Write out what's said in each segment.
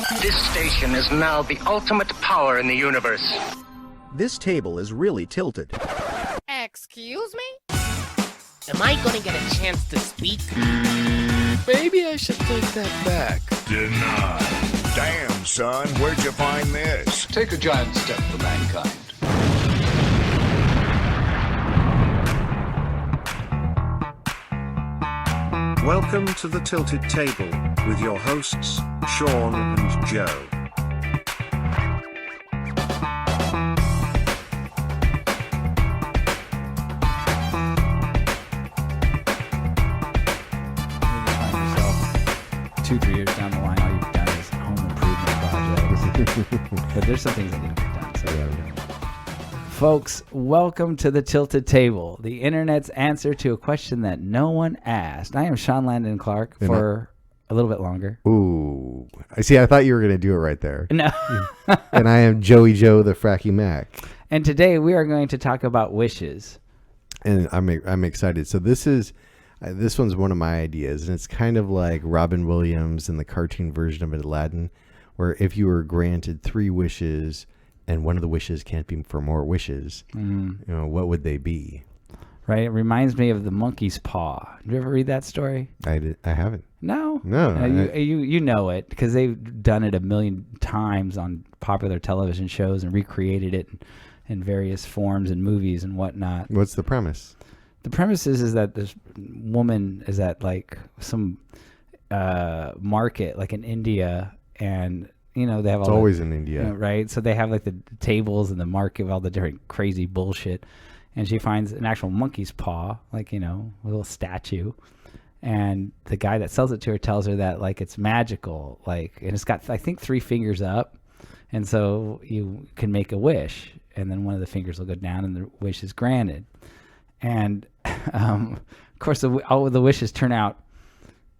This station is now the ultimate power in the universe. This table is really tilted. Excuse me? Am I gonna get a chance to speak? Maybe I should take that back. Denied. Damn, son, where'd you find this? Take a giant step for mankind. Welcome to the Tilted Table with your hosts, Sean and Joe. Yourself 2-3 years down the line, all you've done is home improvement projects. But there's some things that need to be done. So yeah, we're doing it. Folks, welcome to the Tilted Table, the internet's answer to a question that no one asked. I am Sean Landon Clark for a little bit longer. Ooh, I see. I thought you were going to do it right there. No. And I am Joey Joe, the Fracky Mac. And today we are going to talk about wishes. And I'm excited. So this one's one of my ideas, and it's kind of like Robin Williams in the cartoon version of Aladdin, where if you were granted 3 wishes and one of the wishes can't be for more wishes, what would they be? Right. It reminds me of the monkey's paw. Did you ever read that story? I haven't. No. You know it because they've done it a million times on popular television shows and recreated it in various forms and movies and whatnot. What's the premise? The premise is that this woman is at like some market like in India, and they have it's always in India, right? So they have like the tables and the market with all the different crazy bullshit, and she finds an actual monkey's paw, like a little statue, and the guy that sells it to her tells her that like it's magical, and it's got I think 3 fingers up, and so you can make a wish, and then one of the fingers will go down, and the wish is granted. And of course, all of the wishes turn out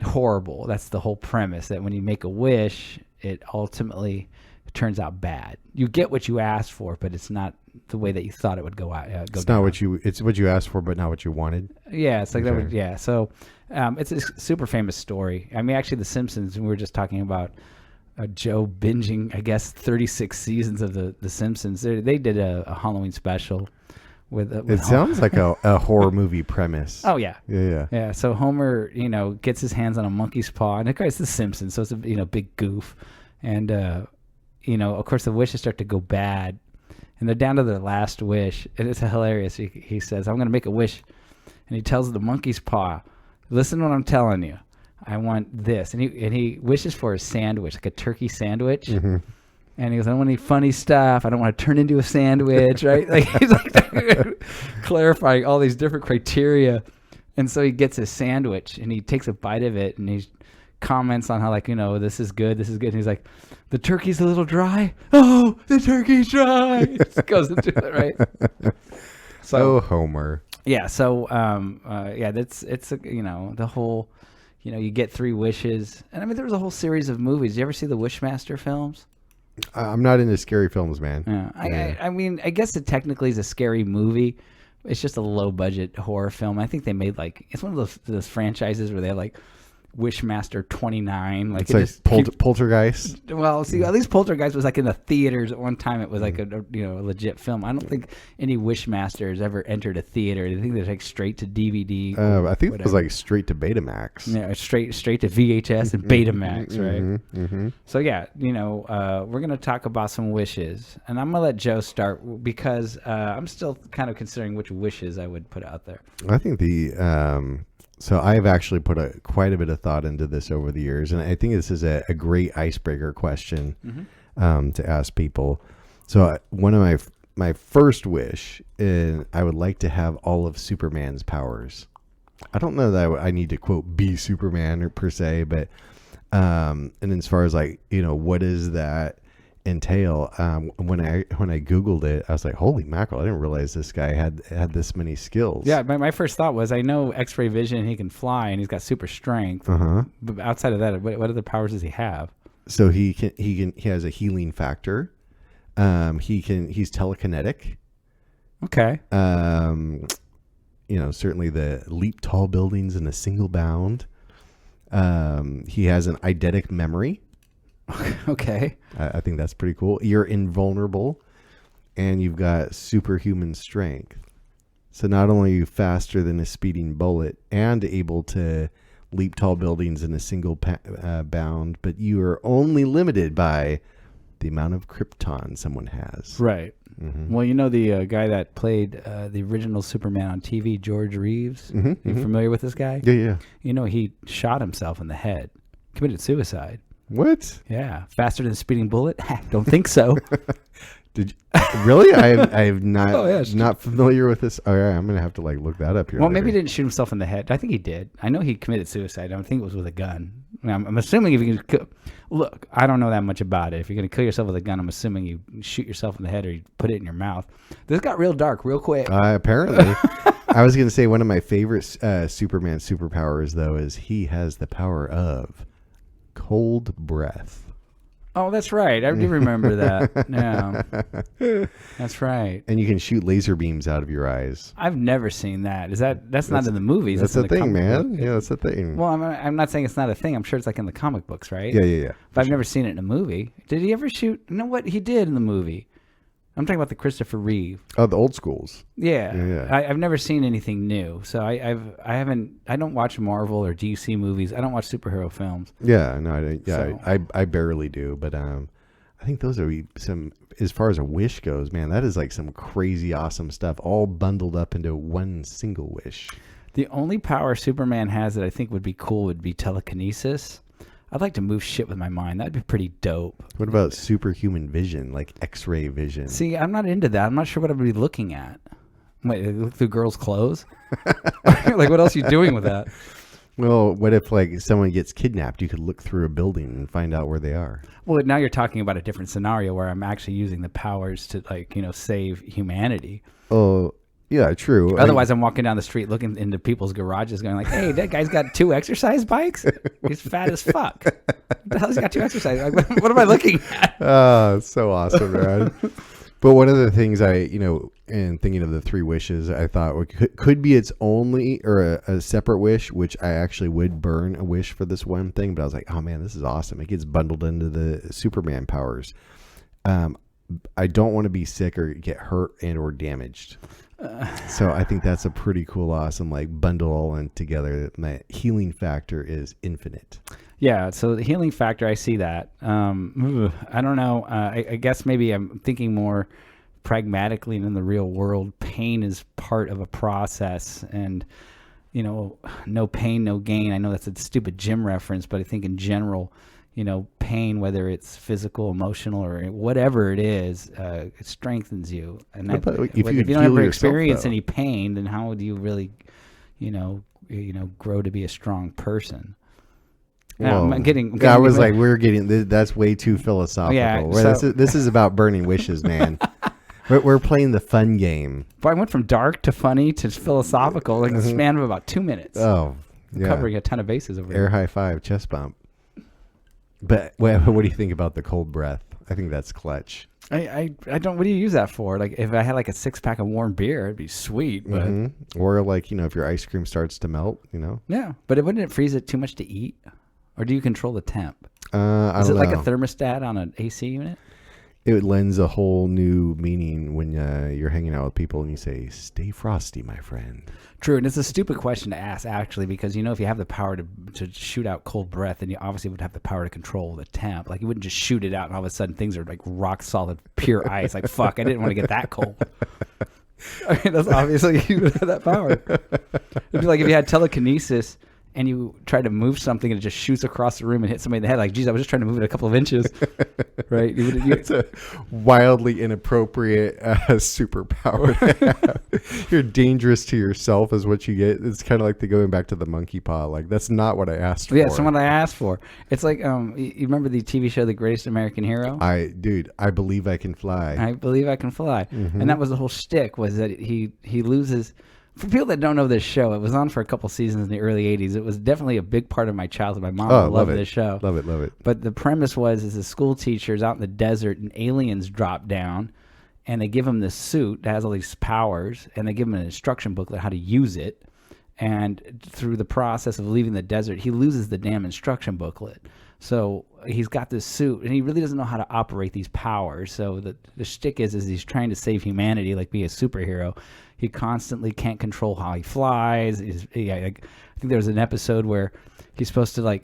horrible. That's the whole premise, that when you make a wish, it ultimately turns out bad. You get what you asked for, but it's not the way that you thought it would go out. It's not what you. It's what you asked for, but not what you wanted. Yeah, it's like that. Yeah, so it's a super famous story. I mean, actually, The Simpsons. We were just talking about Joe binging, I guess, 36 seasons of the Simpsons. They did a Halloween special. With sounds like a horror movie premise. Oh yeah. Yeah. So Homer, gets his hands on a monkey's paw, and of course it's The Simpsons, so it's a big goof, and of course the wishes start to go bad, and they're down to their last wish, and it's hilarious. He says, "I'm going to make a wish," and he tells the monkey's paw, "Listen to what I'm telling you. I want this," and he wishes for a sandwich, like a turkey sandwich. Mm-hmm. And he goes, "I don't want any funny stuff. I don't want to turn into a sandwich," right? Like he's like clarifying all these different criteria. And so he gets his sandwich and he takes a bite of it and he comments on how this is good. And he's like, "The turkey's a little dry. Oh, the turkey's dry." It goes into it, right? So Homer. Yeah. So it's the whole, you get 3 wishes. And I mean, there was a whole series of movies. You ever see the Wishmaster films? I'm not into scary films, man. Yeah. I mean, I guess it technically is a scary movie. It's just a low budget horror film. I think they made it's one of those franchises where they have like Wishmaster 29. Like it's Poltergeist. Well, see, at least Poltergeist was like in the theaters at one time. It was like a legit film. I don't think any Wishmasters ever entered a theater. I think they're like straight to DVD. I think it was like straight to Betamax. Yeah, straight to VHS and Betamax, right? Mm-hmm. So yeah, we're gonna talk about some wishes, and I'm gonna let Joe start because I'm still kind of considering which wishes I would put out there. I think So I've actually put quite a bit of thought into this over the years, and I think this is a great icebreaker question to ask people. So one of my first wish, I would like to have all of Superman's powers. I don't know that I need to quote be Superman or per se, but and as far as what does that entail? When I Googled it, I was like, holy mackerel, I didn't realize this guy had this many skills. Yeah, my first thought was, I know X-ray vision, he can fly, and he's got super strength. But outside of that, what other powers does he have? So he has a healing factor. He's telekinetic. Okay. Certainly the leap tall buildings in a single bound. He has an eidetic memory. Okay. I think that's pretty cool. You're invulnerable, and you've got superhuman strength. So not only are you faster than a speeding bullet and able to leap tall buildings in a single bound, but you are only limited by the amount of krypton someone has. Right. Well, you know the guy that played the original Superman on TV, George Reeves? You familiar with this guy? Yeah, yeah. You know, he shot himself in the head, committed suicide. What? Yeah. Faster than a speeding bullet? Don't think so. Did you, really? I have not Oh, yeah, not familiar with this. Oh yeah, I'm gonna have to like look that up here. Well, later. maybe he didn't shoot himself in the head. I think he did. I know he committed suicide. I don't think it was with a gun. I mean, I'm assuming if you can look, I don't know that much about it. If you're going to kill yourself with a gun, I'm assuming you shoot yourself in the head or you put it in your mouth. This got real dark real quick. Apparently. I was going to say one of my favorite Superman superpowers, though, is he has the power of cold breath. Oh, that's right. I do remember that. Yeah, that's right. And you can shoot laser beams out of your eyes. I've never seen that. That's not in the movies. That's in the the thing, comic man. book. Yeah, that's the thing. Well, I'm not saying it's not a thing. I'm sure it's like in the comic books, right? Yeah. But I've never seen it in a movie. Did he ever shoot? You know what? He did in the movie. I'm talking about the Christopher Reeve. Oh, the old schools. Yeah. I've never seen anything new. So I don't watch Marvel or DC movies. I don't watch superhero films. Yeah, no, I don't. Yeah, So- I barely do, but I think those are some, as far as a wish goes, man, that is like some crazy awesome stuff all bundled up into one single wish. The only power Superman has that I think would be cool would be telekinesis. I'd like to move shit with my mind. That'd be pretty dope. What about superhuman vision, like X-ray vision? See, I'm not into that. I'm not sure what I'd be looking at. Wait, look through girls' clothes? Like, what else are you doing with that? Well, what if like someone gets kidnapped? You could look through a building and find out where they are. Well, now you're talking about a different scenario where I'm actually using the powers to, like, save humanity. Oh, yeah, true. Otherwise, I'm walking down the street looking into people's garages going like, hey, that guy's got 2 exercise bikes? He's fat as fuck. What the hell, he's got 2 exercise bikes? What am I looking at? Oh, so awesome, man. But one of the things in thinking of the 3 wishes, I thought could be its only or a separate wish, which I actually would burn a wish for this one thing. But I was like, oh man, this is awesome. It gets bundled into the Superman powers. I don't want to be sick or get hurt and or damaged. So I think that's a pretty cool, awesome, like bundle all in together. My healing factor is infinite. Yeah, so the healing factor, I see that. I don't know. I guess maybe I'm thinking more pragmatically than the real world. Pain is part of a process, and no pain, no gain. I know that's a stupid gym reference, but I think in general, pain, whether it's physical, emotional, or whatever it is, it strengthens you. And If you if you don't heal ever yourself, experience though. any pain, then how would you really, grow to be a strong person? Whoa. I'm getting I was like, that's way too philosophical. Yeah, Well, so- this is about burning wishes, man. We're playing the fun game. But I went from dark to funny to philosophical in the span of about 2 minutes. Oh, yeah. Covering a ton of bases over Air there. high five, chest bump. But what do you think about the cold breath? I think that's clutch. I don't. What do you use that for? Like, if I had like a 6-pack of warm beer, it'd be sweet. But Or like, if your ice cream starts to melt, yeah, but wouldn't it freeze it too much to eat? Or do you control the temp? I Is don't it like know. a thermostat on an AC unit? It lends a whole new meaning when you're hanging out with people and you say, "Stay frosty, my friend." True, and it's a stupid question to ask, actually, because if you have the power to shoot out cold breath, then you obviously would have the power to control the temp. Like, you wouldn't just shoot it out and all of a sudden things are like rock solid, pure ice. Like, fuck, I didn't want to get that cold. I mean, that's obviously you would have that power. It'd be like if you had telekinesis and you try to move something and it just shoots across the room and hits somebody in the head. Like, geez, I was just trying to move it a couple of inches, right? It's a wildly inappropriate superpower to have. You're dangerous to yourself is what you get. It's kind of like going back to the monkey paw. Like, that's not what I asked for. Yeah, it's what I asked for. It's like, you remember the TV show The Greatest American Hero? I believe I can fly. I believe I can fly. And that was the whole shtick, was that he loses. For people that don't know this show, it was on for a couple seasons in the early 80s. It was definitely a big part of my childhood. My mom loved this show. Love it. But the premise is the school teacher's out in the desert and aliens drop down and they give him this suit that has all these powers and they give him an instruction booklet how to use it. And through the process of leaving the desert, he loses the damn instruction booklet. So he's got this suit, and he really doesn't know how to operate these powers. So the shtick is he's trying to save humanity, like be a superhero. He constantly can't control how he flies. I think there was an episode where he's supposed to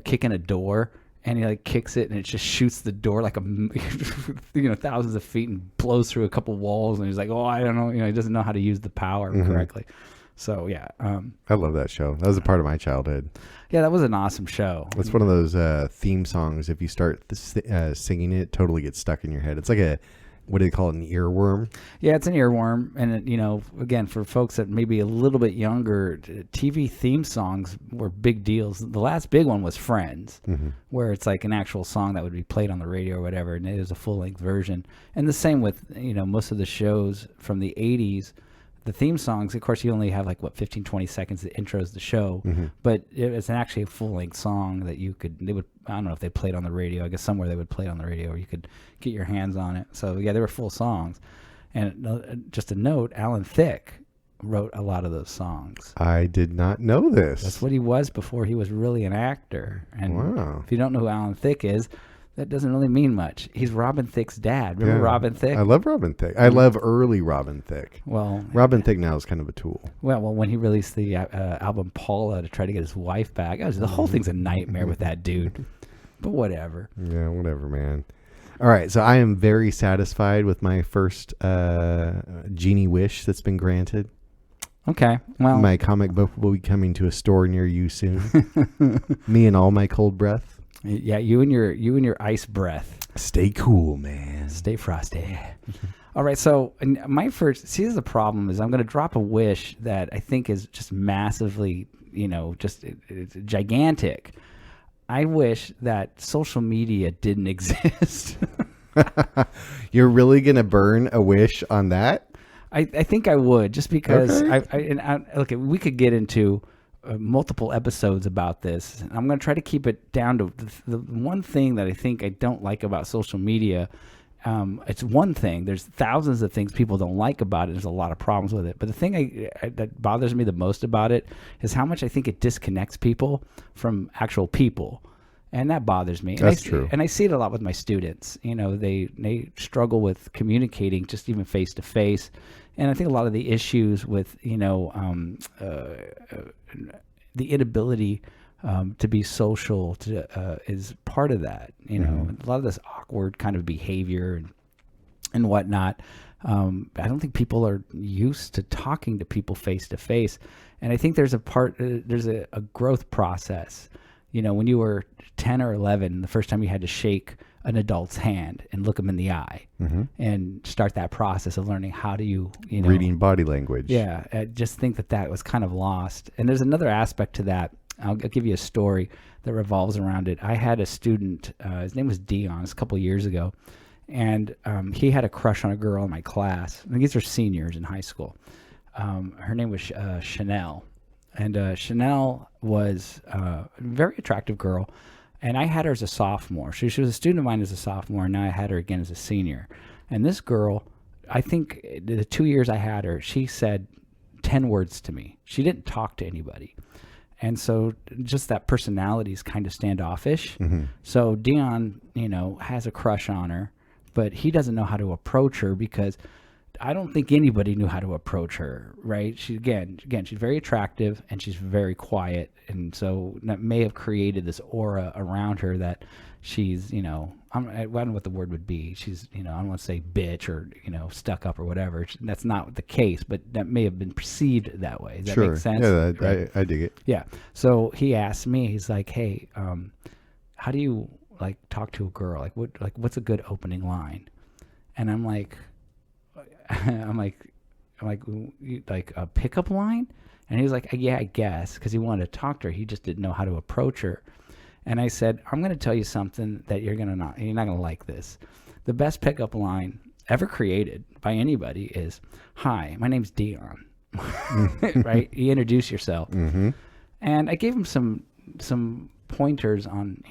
kick in a door, and he kicks it, and it just shoots the door like thousands of feet and blows through a couple walls. And he's like, oh, I don't know, he doesn't know how to use the power correctly. So yeah, I love that show. That was a part of my childhood. Yeah, that was an awesome show. It's one of those theme songs. If you start singing it, totally gets stuck in your head. It's like what do they call it, an earworm? Yeah, it's an earworm. And, again, for folks that may be a little bit younger, TV theme songs were big deals. The last big one was Friends, where it's like an actual song that would be played on the radio or whatever, and it was a full-length version. And the same with, most of the shows from the 80s. The theme songs, of course, you only have 15, 20 seconds that intros the show, but it's actually a full-length song that I don't know if they played on the radio. I guess somewhere they would play it on the radio, or you could get your hands on it. So yeah, they were full songs. And just a note, Alan Thicke wrote a lot of those songs. I did not know this. That's what he was before he was really an actor. And wow. If you don't know who Alan Thicke is, that doesn't really mean much. He's Robin Thicke's dad. Remember Robin Thicke? I love Robin Thicke. I love early Robin Thicke. Well, Robin Thicke now is kind of a tool. Well, when he released the album Paula to try to get his wife back, the whole thing's a nightmare with that dude. But whatever. Yeah, whatever, man. All right, so I am very satisfied with my first genie wish that's been granted. Okay, well, my comic book will be coming to a store near you soon. Me and all my cold breath. Yeah, you and your ice breath. Stay cool, man. Stay frosty. All right, so my first, see, this is the problem is I'm going to drop a wish that I think is just massively, it's gigantic. I wish that social media didn't exist. You're really going to burn a wish on that? I think I would, just because okay. Look, we could get into multiple episodes about this. I'm going to try to keep it down to the one thing that I think I don't like about social media. It's one thing. There's thousands of things people don't like about it. There's a lot of problems with it. But the thing that bothers me the most about it is how much I think it disconnects people from actual people. And that bothers me. That's true. And I see it a lot with my students. They struggle with communicating just even face to face. And I think a lot of the issues with, the inability to be social is part of that. A lot of this awkward kind of behavior and whatnot. I don't think people are used to talking to people face to face. And I think there's a growth process. When you were 10 or 11, the first time you had to shake an adult's hand and look them in the eye and start that process of learning how do you reading body language. Yeah. I just think that was kind of lost. And there's another aspect to that. I'll give you a story that revolves around it. I had a student, his name was Dion, a couple of years ago, and he had a crush on a girl in my class. I think these are seniors in high school. Her name was Chanel. And Chanel was a very attractive girl. And I had her as a sophomore. She was a student of mine as a sophomore, and now I had her again as a senior. And this girl, I think the 2 years I had her, she said 10 words to me. She didn't talk to anybody. And so just that personality is kind of standoffish. So Dion, has a crush on her, but he doesn't know how to approach her because I don't think anybody knew how to approach her, right? She again, she's very attractive and she's very quiet. And so that may have created this aura around her that she's, I don't know what the word would be. She's, I don't want to say bitch or, stuck up or whatever. That's not the case, but that may have been perceived that way. Does that make sense? Yeah, right? I dig it. Yeah. So he asked me, he's like, hey, how do you talk to a girl? What's a good opening line? And I'm like a pickup line? And he was like, yeah, I guess, because he wanted to talk to her. He just didn't know how to approach her. And I said, I'm going to tell you something that you're not going to like this. The best pickup line ever created by anybody is, hi, my name's Dion. Right? You introduce yourself. And I gave him some pointers on,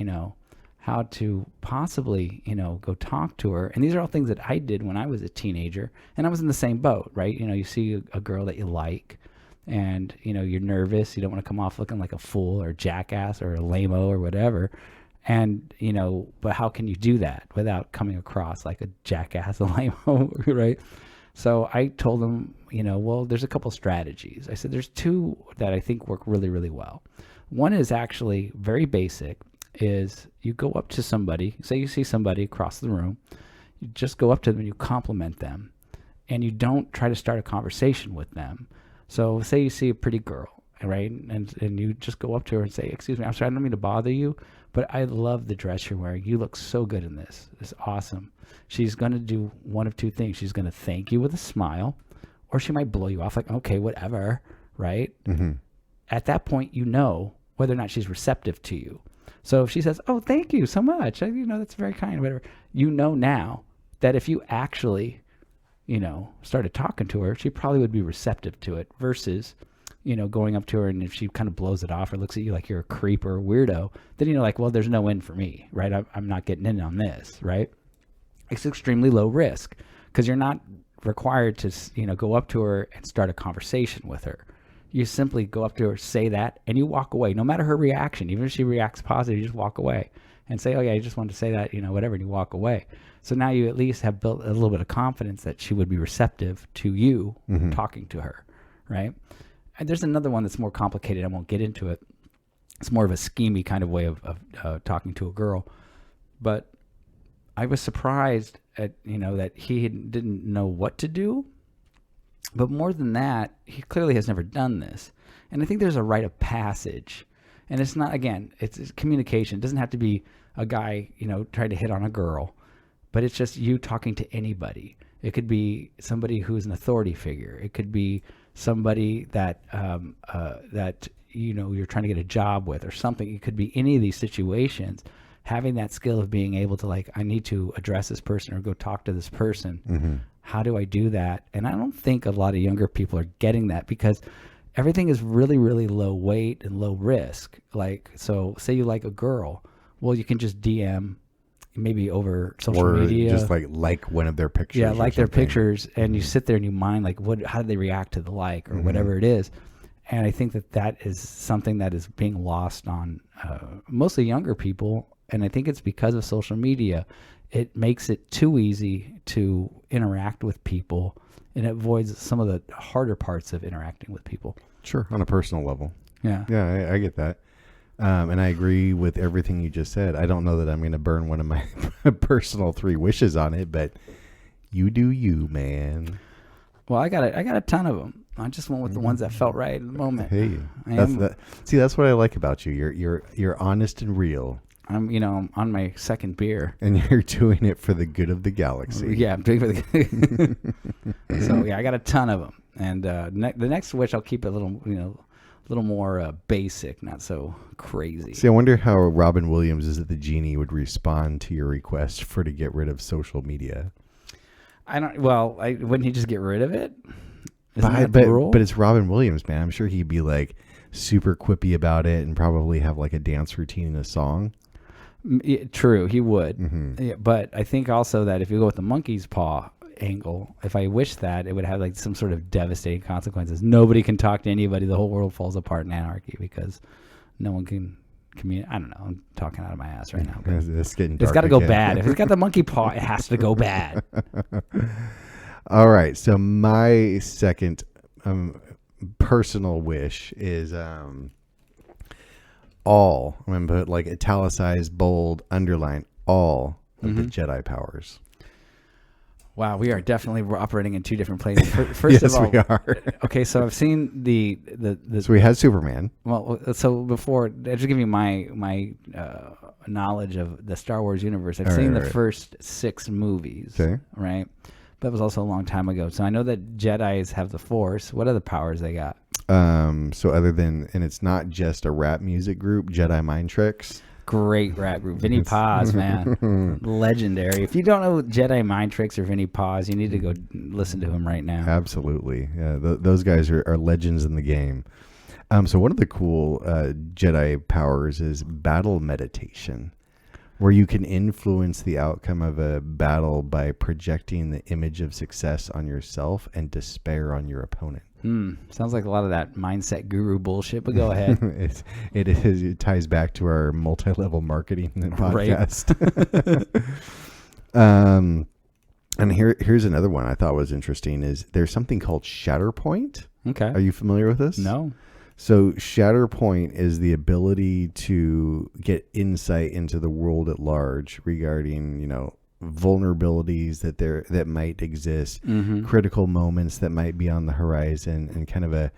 how to possibly, go talk to her. And these are all things that I did when I was a teenager. And I was in the same boat, right? You see a girl that you like and, you're nervous. You don't want to come off looking like a fool or a jackass or a lame-o or whatever. And, but how can you do that without coming across like a jackass, a lame-o, right? So I told him, well, there's a couple strategies. I said, there's two that I think work really, really well. One is actually very basic, is you go up to somebody, say you see somebody across the room, you just go up to them and you compliment them, and you don't try to start a conversation with them. So say you see a pretty girl, right? And you just go up to her and say, excuse me, I'm sorry, I don't mean to bother you, but I love the dress you're wearing. You look so good in this. It's awesome. She's going to do one of two things. She's going to thank you with a smile, or she might blow you off like, okay, whatever, right? Mm-hmm. At that point, whether or not she's receptive to you. So if she says, oh, thank you so much, that's very kind, whatever, now that if you actually, started talking to her, she probably would be receptive to it versus, going up to her, and if she kind of blows it off or looks at you like you're a creep or a weirdo, then well, there's no in for me, right? I'm not getting in on this, right? It's extremely low risk because you're not required to, go up to her and start a conversation with her. You simply go up to her, say that, and you walk away, no matter her reaction. Even if she reacts positive, you just walk away and say, oh yeah, I just wanted to say that, whatever, and you walk away. So now you at least have built a little bit of confidence that she would be receptive to you talking to her, right? And there's another one that's more complicated. I won't get into it. It's more of a schemy kind of way of talking to a girl. But I was surprised at, that he didn't know what to do. But more than that, he clearly has never done this. And I think there's a rite of passage. And it's not, again, it's communication. It doesn't have to be a guy, trying to hit on a girl. But it's just you talking to anybody. It could be somebody who's an authority figure. It could be somebody that you're trying to get a job with or something. It could be any of these situations. Having that skill of being able to I need to address this person or go talk to this person. Mm-hmm. How do I do that? And I don't think a lot of younger people are getting that because everything is really, really low weight and low risk. So say you like a girl, well, you can just DM maybe over social media. Just like one of their pictures. Yeah, like their pictures, and you sit there and you mind how do they react to the like or whatever it is. And I think that is something that is being lost on mostly younger people. And I think it's because of social media. It makes it too easy to interact with people, and it avoids some of the harder parts of interacting with people. Sure, on a personal level. Yeah. Yeah, I get that. And I agree with everything you just said. I don't know that I'm going to burn one of my personal 3 wishes on it, but you do you, man. Well, I got a ton of them. I just went with the ones that felt right in the moment. Hey, that's what I like about you. You're honest and real. I'm on my second beer. And you're doing it for the good of the galaxy. Yeah, I'm doing it for the good. So, yeah, I got a ton of them. And the next wish, I'll keep it a little more basic, not so crazy. See, I wonder how Robin Williams as the genie would respond to your request to get rid of social media. Wouldn't he just get rid of it? But it's Robin Williams, man. I'm sure he'd be super quippy about it and probably have a dance routine and a song. Yeah, true, he would. Mm-hmm. Yeah, but I think also that if you go with the monkey's paw angle, if I wish that, it would have some sort of devastating consequences. Nobody can talk to anybody. The whole world falls apart in anarchy because no one can communicate. I don't know. I'm talking out of my ass right now. It's getting dark. It's got to go bad. If it's got the monkey paw, it has to go bad. All right. So my second personal wish is all. I'm going to put italicized, bold, underline all of the Jedi powers. Wow, we are definitely operating in 2 different places. First yes, of all, we are. Okay, so I've seen the. So we had Superman. Well, so before, I'll just give you my knowledge of the Star Wars universe. I've seen the first 6 movies. Okay. Right? That was also a long time ago. So I know that Jedis have the Force. What other powers they got? So other than, and it's not just a rap music group, Jedi Mind Tricks. Great rap group. Vinny Paz, man. Legendary. If you don't know Jedi Mind Tricks or Vinny Paz, you need to go listen to him right now. Absolutely. Yeah, those guys are legends in the game. So one of the cool Jedi powers is battle meditation, Where you can influence the outcome of a battle by projecting the image of success on yourself and despair on your opponent. Sounds like a lot of that mindset guru bullshit, but go ahead. It ties back to our multi-level marketing podcast. And here's another one I thought was interesting is there's something called Shatterpoint. Okay. Are you familiar with this? No. So Shatterpoint is the ability to get insight into the world at large regarding, vulnerabilities that might exist, critical moments that might be on the horizon, and kind of a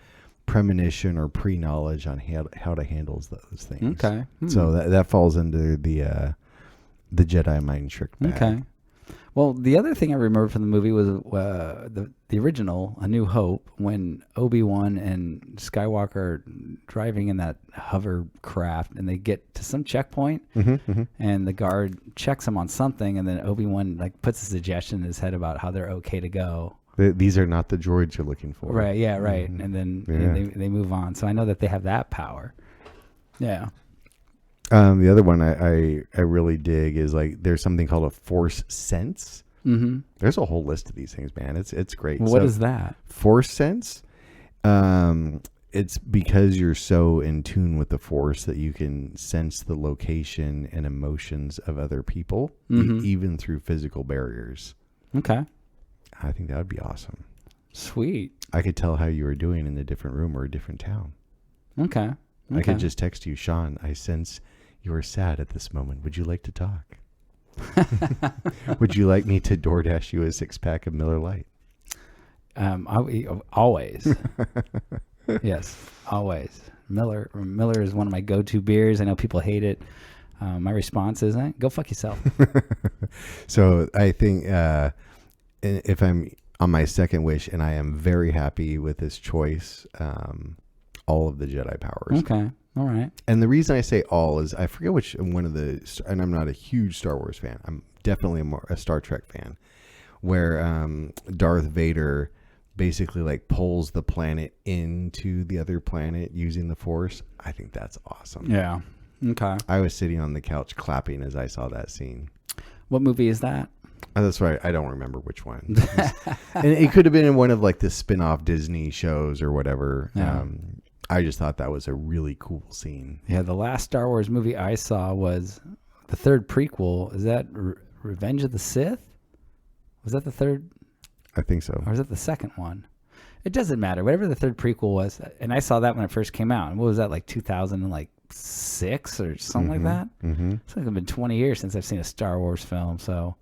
premonition or pre-knowledge on how to handle those things. Okay. So that falls under the Jedi mind trick bag. Okay. Well, the other thing I remember from the movie was the original, A New Hope, when Obi-Wan and Skywalker are driving in that hovercraft, and they get to some checkpoint, and the guard checks them on something, and then Obi-Wan puts a suggestion in his head about how they're okay to go. These are not the droids you're looking for. Right. Yeah. Right. And then they move on. So I know that they have that power. Yeah. The other one I really dig is there's something called a force sense. There's a whole list of these things, man. It's great. What is that? Force sense? It's because you're so in tune with the force that you can sense the location and emotions of other people, even through physical barriers. Okay. I think that would be awesome. Sweet. I could tell how you were doing in a different room or a different town. Okay. I could just text you, Sean, I sense you are sad at this moment. Would you like to talk? Would you like me to DoorDash you a 6-pack of Miller Lite? Always. Yes, always. Miller is one of my go-to beers. I know people hate it. My response is, go fuck yourself. So I think if I'm on my second wish, and I am very happy with this choice, all of the Jedi powers. Okay. All right. And the reason I say all is I forget which one of the, and I'm not a huge Star Wars fan. I'm definitely a Star Trek fan, where Darth Vader basically pulls the planet into the other planet using the Force. I think that's awesome. Yeah. Okay. I was sitting on the couch clapping as I saw that scene. What movie is that? Oh, that's right. I don't remember which one. And it could have been in one of the spin-off Disney shows or whatever. Yeah. I just thought that was a really cool scene. Yeah, the last Star Wars movie I saw was the third prequel. Is that Revenge of the Sith? Was that the third? I think so. Or was that the second one? It doesn't matter. Whatever the third prequel was. And I saw that when it first came out. And what was that, 2006 or something like that? Mm-hmm. It's it's been 20 years since I've seen a Star Wars film. So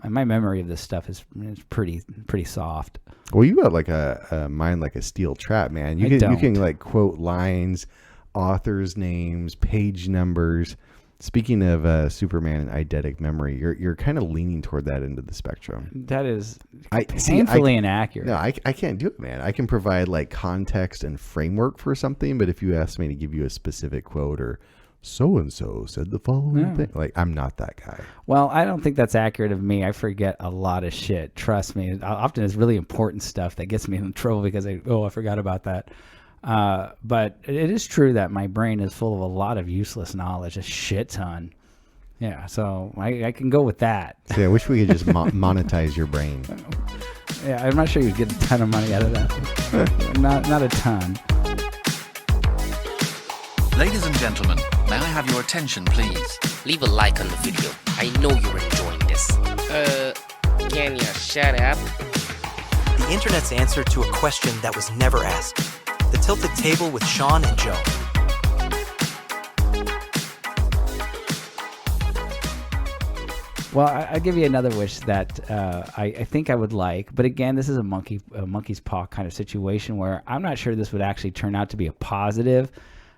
my memory of this stuff is pretty soft. Well, you got a mind like a steel trap, man. You can quote lines, authors' names, page numbers. Speaking of Superman and eidetic memory, you're kind of leaning toward that end of the spectrum. That is painfully inaccurate. No, I can't do it, man. I can provide context and framework for something, but if you ask me to give you a specific quote or so and so said the following thing, I'm not that guy. Well, I don't think that's accurate of me. I forget a lot of shit. Trust me. Often it's really important stuff that gets me in trouble because I forgot about that. But it is true that my brain is full of a lot of useless knowledge, a shit ton. Yeah, so I can go with that. So I wish we could just monetize your brain. Yeah, I'm not sure you'd get a ton of money out of that. not a ton. Ladies and gentlemen, may I have your attention, please? Leave a like on the video. I know you're enjoying this. Can you shut up? The internet's answer to a question that was never asked. The Tilted Table with Sean and Joe. Well, I'll give you another wish that I think I would like. But again, this is a monkey's paw kind of situation where I'm not sure this would actually turn out to be a positive.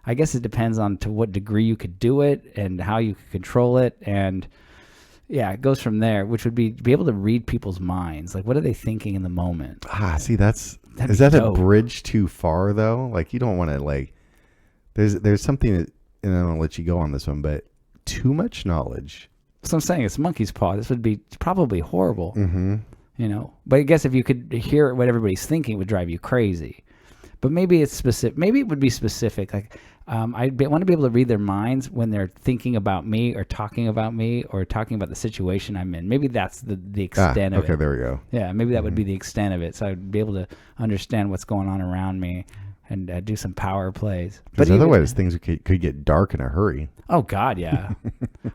I guess it depends on to what degree you could do it and how you could control it. And yeah, it goes from there, which would be able to read people's minds. What are they thinking in the moment? See, is that a bridge too far though? You don't want to there's something that, and I don't let you go on this one, but too much knowledge. So I'm saying it's monkey's paw. This would be probably horrible, but I guess if you could hear what everybody's thinking, it would drive you crazy. But maybe it's specific. Maybe it would be specific. I want to be able to read their minds when they're thinking about me or talking about the situation I'm in. Maybe that's the extent of it. Okay, there we go. Yeah, maybe that would be the extent of it. So I'd be able to understand what's going on around me and do some power plays. Because otherwise things could get dark in a hurry. Oh, God, yeah.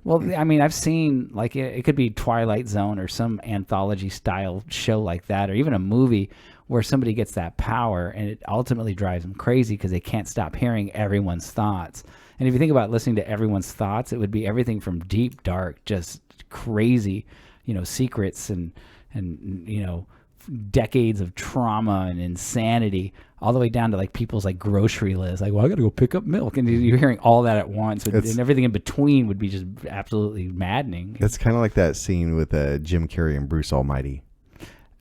Well, I mean, I've seen, like, it could be Twilight Zone or some anthology-style show like that, or even a movie where somebody gets that power and it ultimately drives them crazy because they can't stop hearing everyone's thoughts. And if you think about listening to everyone's thoughts, it would be everything from deep, dark, just crazy, secrets and decades of trauma and insanity, all the way down to like people's like grocery list. Like, well, I got to go pick up milk. And you're hearing all that at once. And everything in between would be just absolutely maddening. It's kind of like that scene with Jim Carrey and Bruce Almighty.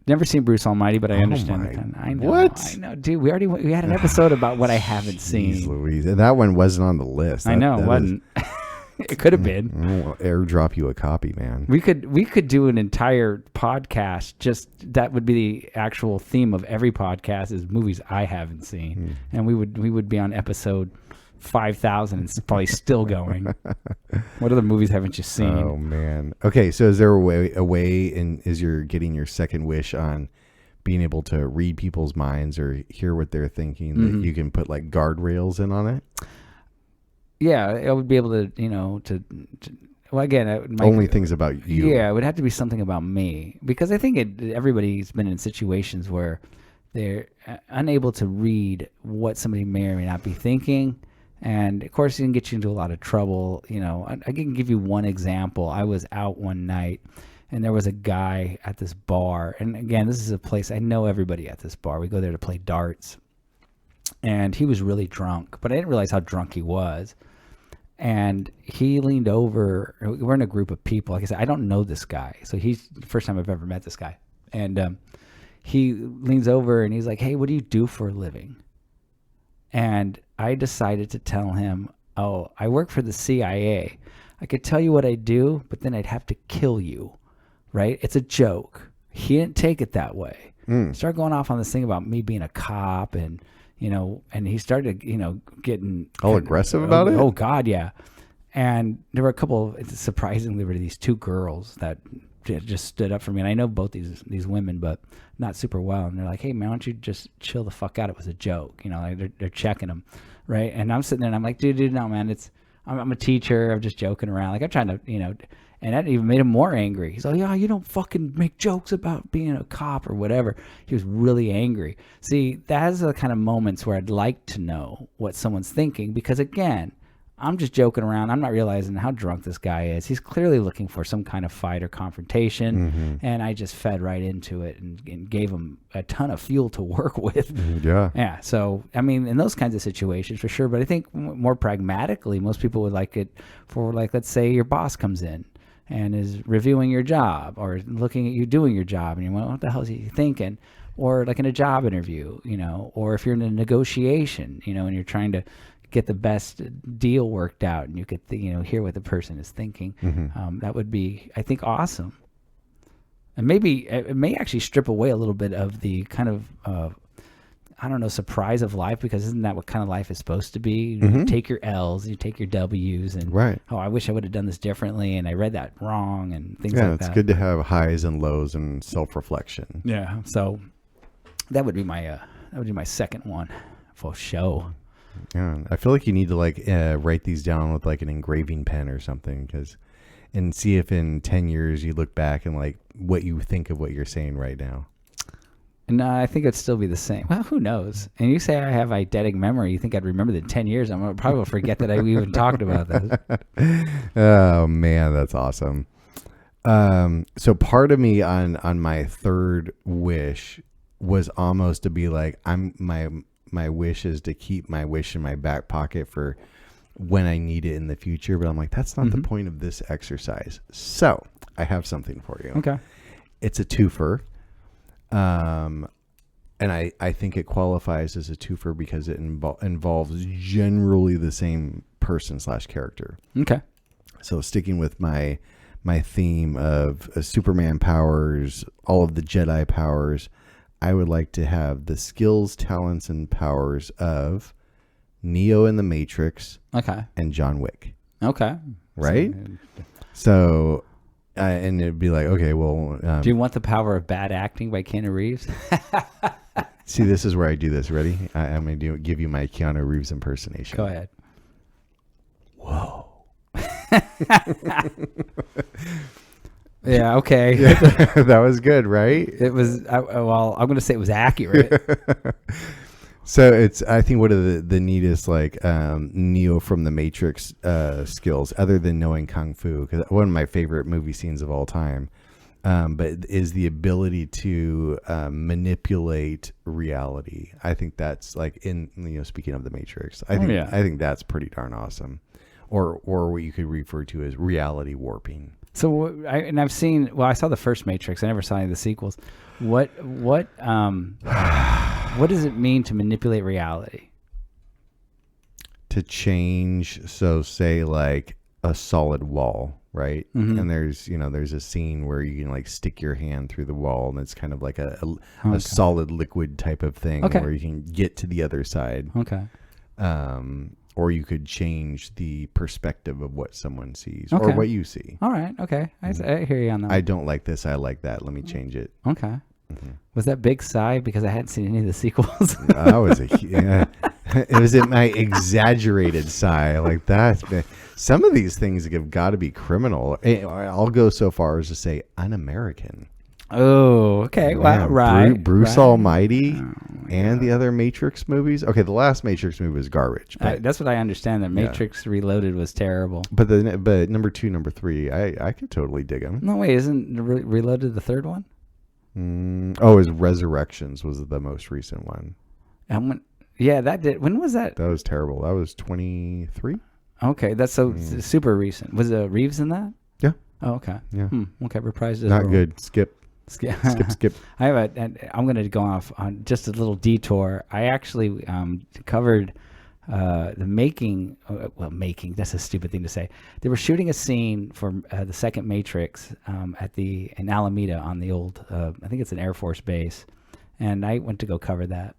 Never seen Bruce Almighty, but I understand the kind. I know. What? I know, dude. We had an episode about what I haven't seen. Louise. And that one wasn't on the list. I know, it wasn't. It could have been. I'll airdrop you a copy, man. We could do an entire podcast. Just that would be the actual theme of every podcast is movies I haven't seen, and we would be on episode 5,000 and it's probably still going. What other movies haven't you seen? Oh man. Okay, so is there a way and is you're getting your second wish on being able to read people's minds or hear what they're thinking that you can put like guardrails in on it? Yeah, I would be able to, well, again, only things about you. Yeah, it would have to be something about me because I think everybody's been in situations where they're unable to read what somebody may or may not be thinking. And of course, it can get you into a lot of trouble. I can give you one example. I was out one night and there was a guy at this bar. And again, this is a place I know everybody at this bar. We go there to play darts. And he was really drunk, but I didn't realize how drunk he was. And he leaned over. We're in a group of people. Like I said, I don't know this guy. So he's the first time I've ever met this guy. And he leans over and he's like, hey, what do you do for a living? And I decided to tell him, oh, I work for the CIA. I could tell you what I do, but then I'd have to kill you, right? It's a joke. He didn't take it that way. Started going off on this thing about me being a cop and he started, getting all aggressive about it. Oh God. Yeah. And there were a couple, surprisingly, there were these two girls that just stood up for me. And I know both these women, but not super well. And they're like, hey man, why don't you just chill the fuck out? It was a joke. Like they're checking them. Right. And I'm sitting there and I'm like, dude, no man, I'm a teacher. I'm just joking around. Like I'm trying to, and that even made him more angry. He's like, yeah, you don't fucking make jokes about being a cop or whatever. He was really angry. See, that's the kind of moments where I'd like to know what someone's thinking because, again, I'm just joking around. I'm not realizing how drunk this guy is. He's clearly looking for some kind of fight or confrontation, and I just fed right into it and gave him a ton of fuel to work with. Yeah. Yeah. So, I mean, in those kinds of situations, for sure. But I think more pragmatically, most people would like it for, like, let's say your boss comes in and is reviewing your job or looking at you doing your job and you went, what the hell is he thinking? Or like in a job interview, or if you're in a negotiation, and you're trying to get the best deal worked out and you could, hear what the person is thinking. That would be, I think, awesome. And maybe it may actually strip away a little bit of the kind of, surprise of life, because isn't that what kind of life is supposed to be? You take your L's, you take your W's, and oh, I wish I would have done this differently, and I read that wrong, and things like that. Yeah, it's good to have highs and lows and self-reflection. Yeah, so that would be my second one for show. Yeah, I feel like you need to write these down with like an engraving pen or something, and see if in 10 years you look back and like what you think of what you're saying right now. No, I think it'd still be the same. Well, who knows? And you say I have eidetic memory. You think I'd remember that in 10 years? I'm probably will forget that I even talked about this. Oh, man, that's awesome. So part of me on my third wish was almost to be like, my wish is to keep my wish in my back pocket for when I need it in the future. But I'm like, that's not the point of this exercise. So I have something for you. Okay. It's a twofer. And I think it qualifies as a twofer because it involves generally the same person / character. Okay. So sticking with my theme of Superman powers, all of the Jedi powers, I would like to have the skills, talents, and powers of Neo in the Matrix, Okay. and John Wick. Okay. Right? So and it'd be like, okay, well... do you want the power of bad acting by Keanu Reeves? See, this is where I do this. Ready? I'm going to give you my Keanu Reeves impersonation. Go ahead. Whoa. Yeah, okay. Yeah, that was good, right? It was, well, I'm going to say it was accurate. So I think one of the neatest, like, Neo from the Matrix skills, other than knowing Kung Fu, because one of my favorite movie scenes of all time, but is the ability to manipulate reality. I think that's like speaking of the Matrix, I think that's pretty darn awesome. Or what you could refer to as reality warping. So I saw the first Matrix. I never saw any of the sequels. What does it mean to manipulate reality? To change, so say like a solid wall, right? Mm-hmm. And there's a scene where you can like stick your hand through the wall, and it's kind of like a solid liquid type of thing, where you can get to the other side. Okay. Or you could change the perspective of what someone sees or what you see. All right. Okay. I hear you on that. I don't like this. I like that. Let me change it. Okay. Mm-hmm. Was that big sigh because I hadn't seen any of the sequels? It was my exaggerated sigh like that. Some of these things have got to be criminal. I'll go so far as to say un-American. Oh, okay. Well, right. Bruce Almighty and the other Matrix movies. Okay, the last Matrix movie was garbage. But that's what I understand. That Matrix Reloaded was terrible. But number 2, number 3, I could totally dig them. No, wait, isn't Reloaded the third one? It was Resurrections was the most recent one. That did. When was that? That was terrible. That was 23. Okay, that's super recent. Was Reeves in that? Yeah. Oh, okay. Yeah. Okay, reprised. Not good. Skip. Skip. I'm going to go off on just a little detour. I actually covered the making. Making. That's a stupid thing to say. They were shooting a scene for the second Matrix in Alameda on the old. I think it's an Air Force base, and I went to go cover that.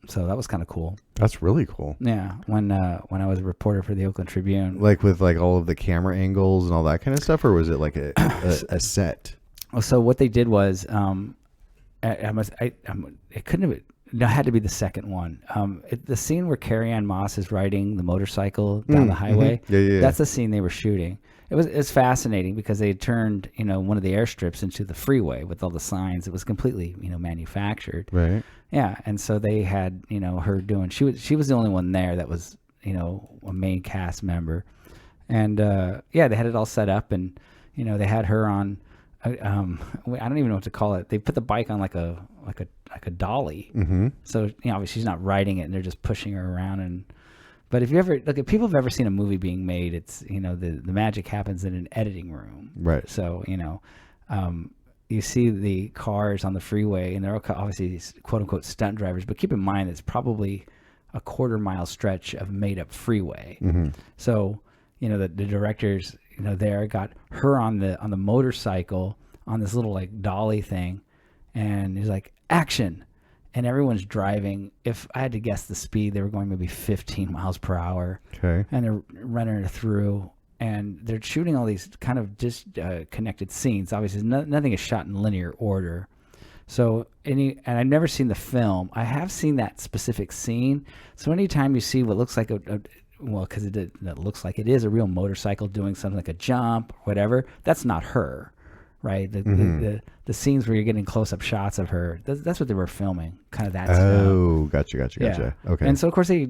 So that was kind of cool. That's really cool. Yeah, when I was a reporter for the Oakland Tribune, like with like all of the camera angles and all that kind of stuff, or was it like a set? So what they did was, it couldn't have. No, it had to be the second one. The scene where Carrie-Anne Moss is riding the motorcycle down the highway. Mm-hmm. Yeah. That's the scene they were shooting. It's fascinating because they had turned one of the airstrips into the freeway with all the signs. It was completely manufactured. Right. Yeah, and so they had her doing. She was the only one there that was a main cast member, and they had it all set up, and they had her on. I don't even know what to call it. They put the bike on like a dolly. Mm-hmm. So obviously she's not riding it, and they're just pushing her around. But if if people have ever seen a movie being made, it's the magic happens in an editing room. Right. So you see the cars on the freeway, and they're obviously these quote unquote stunt drivers. But keep in mind it's probably a quarter-mile stretch of made up freeway. Mm-hmm. So the directors there got her on the motorcycle on this little like dolly thing, and he's like, action, and everyone's driving. If I had to guess the speed, they were going maybe 15 miles per hour. Okay. And they're running her through, and they're shooting all these kind of connected scenes. Obviously nothing is shot in linear order. So and I've never seen the film. I have seen that specific scene. So anytime you see what looks like because it looks like it is a real motorcycle doing something like a jump or whatever, that's not her, right? The scenes where you're getting close-up shots of her, that's what they were filming, kind of that stuff. Oh, gotcha. Yeah. Okay. And so, of course, they,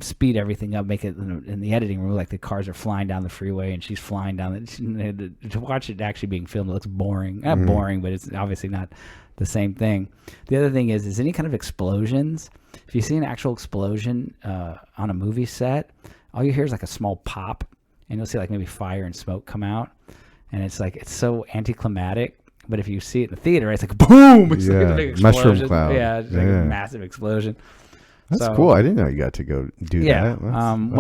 speed everything up, make it in the editing room, like the cars are flying down the freeway and she's flying down. To watch it actually being filmed, it looks boring. Not boring, but it's obviously not the same thing. The other thing is any kind of explosions. If you see an actual explosion on a movie set, all you hear is like a small pop, and you'll see like maybe fire and smoke come out, and it's so anticlimactic. But if you see it in the theater, it's like boom! It's like a big explosion. Mushroom cloud. Yeah, it's like a massive explosion. That's cool. I didn't know you got to go do that. That's awesome.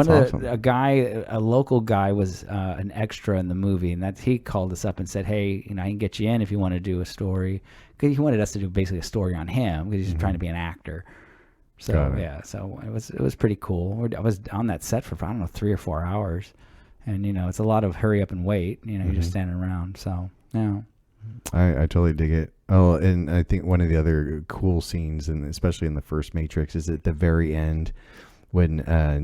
A local guy was an extra in the movie, and he called us up and said, "Hey, I can get you in if you want to do a story." Because he wanted us to do basically a story on him because he's trying to be an actor. So Got it. yeah, so it was pretty cool. I was on that set for, I don't know, 3 or 4 hours, and it's a lot of hurry up and wait. You're just standing around. So yeah. I totally dig it. Oh, and I think one of the other cool scenes, and especially in the first Matrix, is at the very end when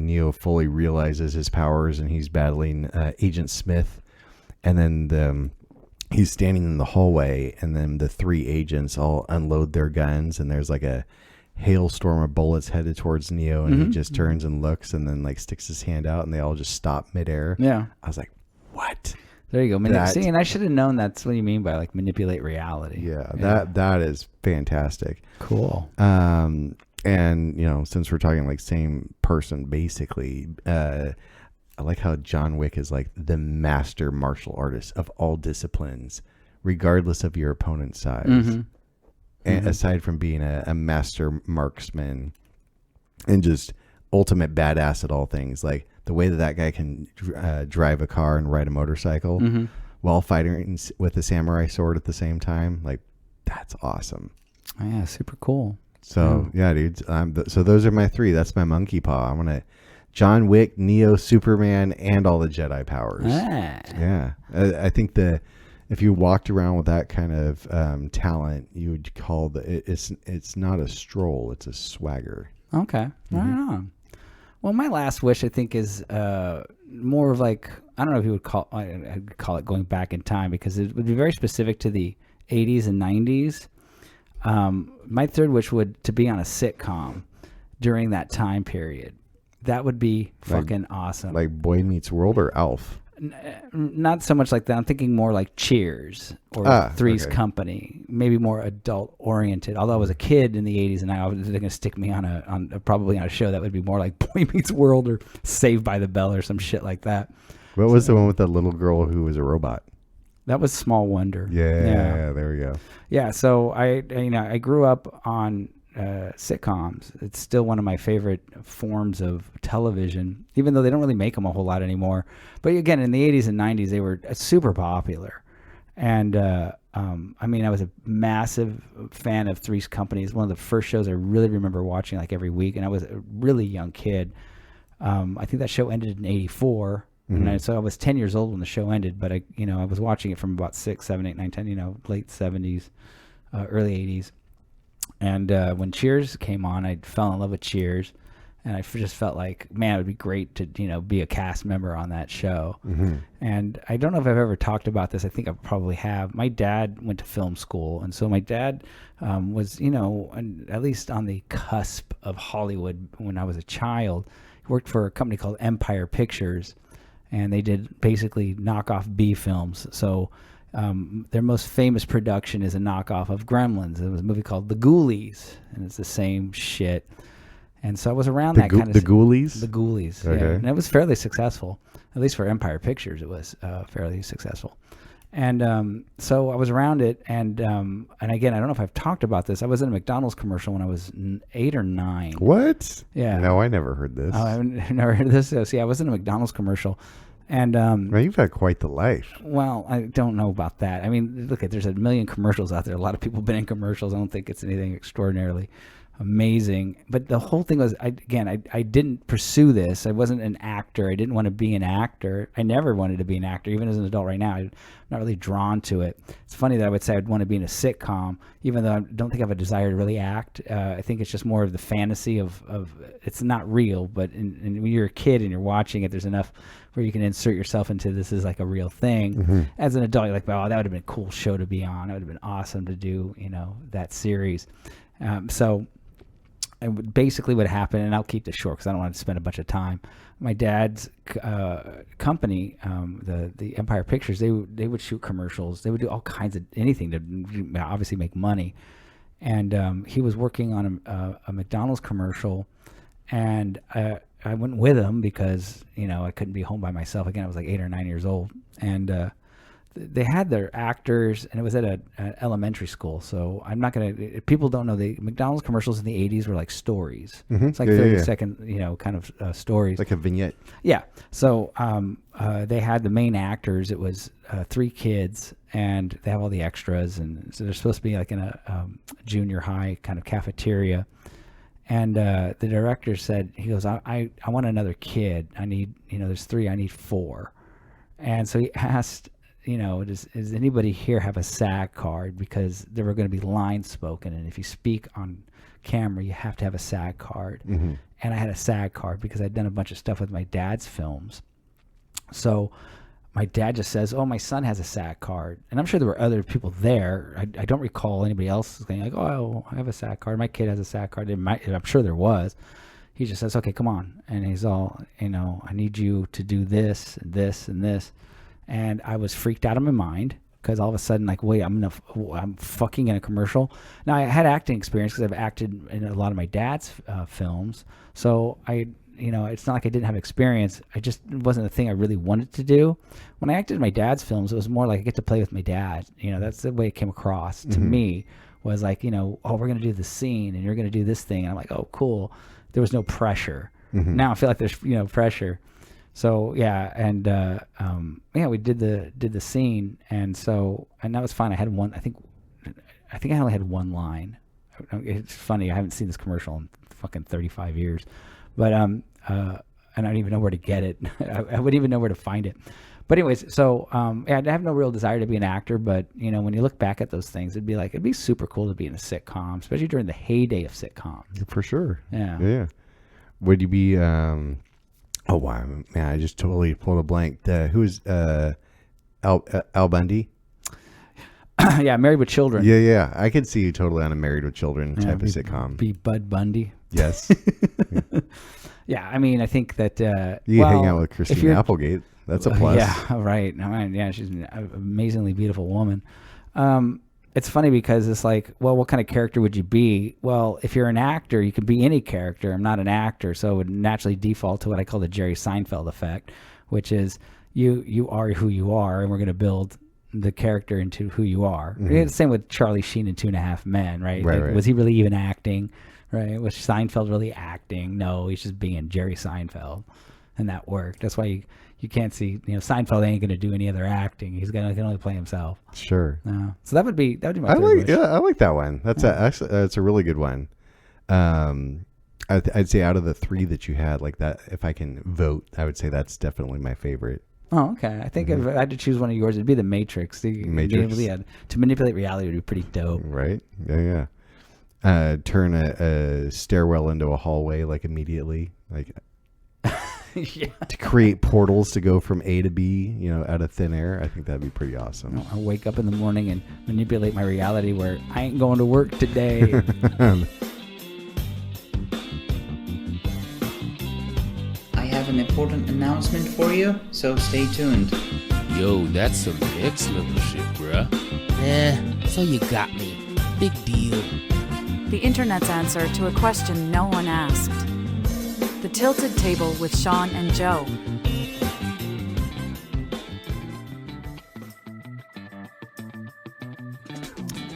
Neo fully realizes his powers and he's battling Agent Smith, and then he's standing in the hallway, and then the 3 agents all unload their guns, and there's like a hailstorm of bullets headed towards Neo, and he just turns and looks, and then like sticks his hand out, and they all just stop midair. Yeah. I was like, what? There you go. See, and I should have known that's what you mean by like manipulate reality. Yeah. That is fantastic. Cool. And since we're talking like same person, basically, I like how John Wick is like the master martial artist of all disciplines, regardless of your opponent's size. And aside from being a master marksman and just ultimate badass at all things, like the way that guy can drive a car and ride a motorcycle while fighting with a samurai sword at the same time, like that's awesome. Oh, yeah, super cool. So yeah, dude. So those are my 3. That's my monkey paw. I'm gonna John Wick, Neo, Superman, and all the Jedi powers. Yeah, I think if you walked around with that kind of talent, you would call it's not a stroll, it's a swagger. Okay, right on. Well, my last wish, I think, is more of like, I don't know if you would I'd call it going back in time, because it would be very specific to the 80s and 90s. My third wish would to be on a sitcom during that time period. That would be fucking awesome. Like Boy Meets World or Alf? Not so much like that. I'm thinking more like Cheers or Three's Company, maybe more adult oriented. Although I was a kid in the 80s, and they're going to stick me probably on a show that would be more like Boy Meets World or Saved by the Bell or some shit like that. What was the one with the little girl who was a robot? That was Small Wonder. Yeah, there we go. Yeah, so I grew up on sitcoms. It's still one of my favorite forms of television, even though they don't really make them a whole lot anymore. But again, in the 80s and 90s, they were super popular. And I was a massive fan of Three's Company. It's one of the first shows I really remember watching like every week, and I was a really young kid. I think that show ended in 84. And so I was 10 years old when the show ended, but I was watching it from about 6, 7, 8, 9, 10, late 70s, early 80s. And when Cheers came on, I fell in love with Cheers, and I just felt like, man, it would be great to be a cast member on that show. And I don't know if I've ever talked about this. I think I probably have. My dad went to film school, and so my dad was at least on the cusp of Hollywood when I was a child. He worked for a company called Empire Pictures, and they did basically knockoff B films. So their most famous production is a knockoff of Gremlins. It was a movie called The Ghoulies, and it's the same shit. And so I was around that kind of... The Ghoulies? The Ghoulies, okay. Yeah. And it was fairly successful. At least for Empire Pictures, it was fairly successful. And so I was around it, and again, I don't know if I've talked about this. I was in a McDonald's commercial when I was 8 or 9. What? Yeah. No, I never heard this. Oh, I've never heard of this. So, I was in a McDonald's commercial. And man, you've had quite the life. Well, I don't know about that. I mean, look, there's a million commercials out there. A lot of people have been in commercials. I don't think it's anything extraordinarily amazing. But the whole thing was, I didn't pursue this. I wasn't an actor. I didn't want to be an actor. I never wanted to be an actor, even as an adult right now. I'm not really drawn to it. It's funny that I would say I'd want to be in a sitcom, even though I don't think I have a desire to really act. I think it's just more of the fantasy of it's not real, but when you're a kid and you're watching it, there's enough where you can insert yourself into this is like a real thing. As an adult, you're like, oh, that would have been a cool show to be on. It would have been awesome to do, that series. So basically what happened, and I'll keep this short because I don't want to spend a bunch of time. My dad's company, the Empire Pictures, they would shoot commercials. They would do all kinds of anything to obviously make money. And he was working on a McDonald's commercial, and I went with him because I couldn't be home by myself. Again, I was like 8 or 9 years old, and they had their actors, and it was at an elementary school. So I'm not gonna. People don't know the McDonald's commercials in the 80s were like stories. It's like 30-second, kind of stories, like a vignette. Yeah. So they had the main actors. It was 3 kids, and they have all the extras, and so they're supposed to be like in a junior high kind of cafeteria. And the director said, he goes, I want another kid. I need, there's 3, I need 4. And so he asked, does anybody here have a SAG card? Because there were going to be lines spoken, and if you speak on camera, you have to have a SAG card. Mm-hmm. And I had a SAG card because I'd done a bunch of stuff with my dad's films. So my dad just says, oh, my son has a SAG card. And I'm sure there were other people there. I don't recall anybody else saying, like, oh, I have a SAG card. My kid has a SAG card. I'm sure there was. He just says, okay, come on. And he's all, I need you to do this, and this, and this. And I was freaked out of my mind because all of a sudden, like, wait, I'm fucking in a commercial. Now, I had acting experience because I've acted in a lot of my dad's films. So it's not like I didn't have experience. It wasn't a thing I really wanted to do. When I acted in my dad's films, it was more like I get to play with my dad. That's the way it came across to me, was like, oh, we're going to do this scene and you're going to do this thing. And I'm like, oh, cool. There was no pressure. Mm-hmm. Now I feel like there's, pressure. So yeah. And, we did the scene. And that was fine. I had one, I think I only had one line. It's funny. I haven't seen this commercial in fucking 35 years. But and I don't even know where to get it. I wouldn't even know where to find it. But anyways, so I have no real desire to be an actor. But when you look back at those things, it'd be super cool to be in a sitcom, especially during the heyday of sitcoms. For sure. Yeah. Would you be? Oh wow, man! I just totally pulled a blank. Who's Al Bundy? Yeah, Married with Children. Yeah. I could see you totally on a Married with Children type of sitcom. Be Bud Bundy. Yes. Yeah, I mean, I think that you hang out with Christine Applegate. That's a plus. Yeah, right. Yeah, she's an amazingly beautiful woman. It's funny because it's like, well, what kind of character would you be? Well, if you're an actor, you could be any character. I'm not an actor, so it would naturally default to what I call the Jerry Seinfeld effect, which is you are who you are, and we're going to build the character into who you are. Mm-hmm. It's the same with Charlie Sheen in 2.5 Men, right? Right. Was he really even acting? Right? Was Seinfeld really acting? No, he's just being Jerry Seinfeld, and that worked. That's why you can't see, Seinfeld ain't going to do any other acting. He can only play himself. Sure. So that would be my third wish. Yeah, I like that one. That's a really good one. I'd say out of the 3 that you had, like that, if I can vote, I would say that's definitely my favorite. Oh, okay. I think if I had to choose one of yours, it'd be The Matrix. Matrix. To manipulate reality would be pretty dope. Right? Yeah. Turn a stairwell into a hallway, like, immediately. Like, yeah. To create portals to go from A to B, out of thin air. I think that'd be pretty awesome. I wake up in the morning and manipulate my reality where I ain't going to work today. I have an important announcement for you, so stay tuned. Yo, that's some next level shit, bruh. So you got me. Big deal. The internet's answer to a question no one asked. The Tilted Table with Sean and Joe.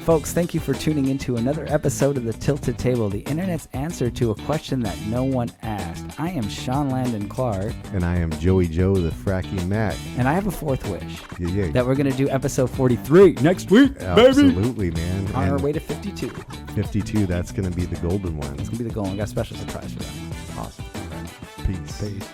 Folks, thank you for tuning into another episode of The Tilted Table, the internet's answer to a question that no one asked. I am Sean Landon Clark. And I am Joey Joe, the Fracky Mac. And I have a 4th wish. Yeah. That we're going to do episode 43 next week, Absolutely, baby. man. On our way to 52. 52, that's going to be the golden one. It's going to be the golden. We got a special surprise for that. Awesome. All right. Peace.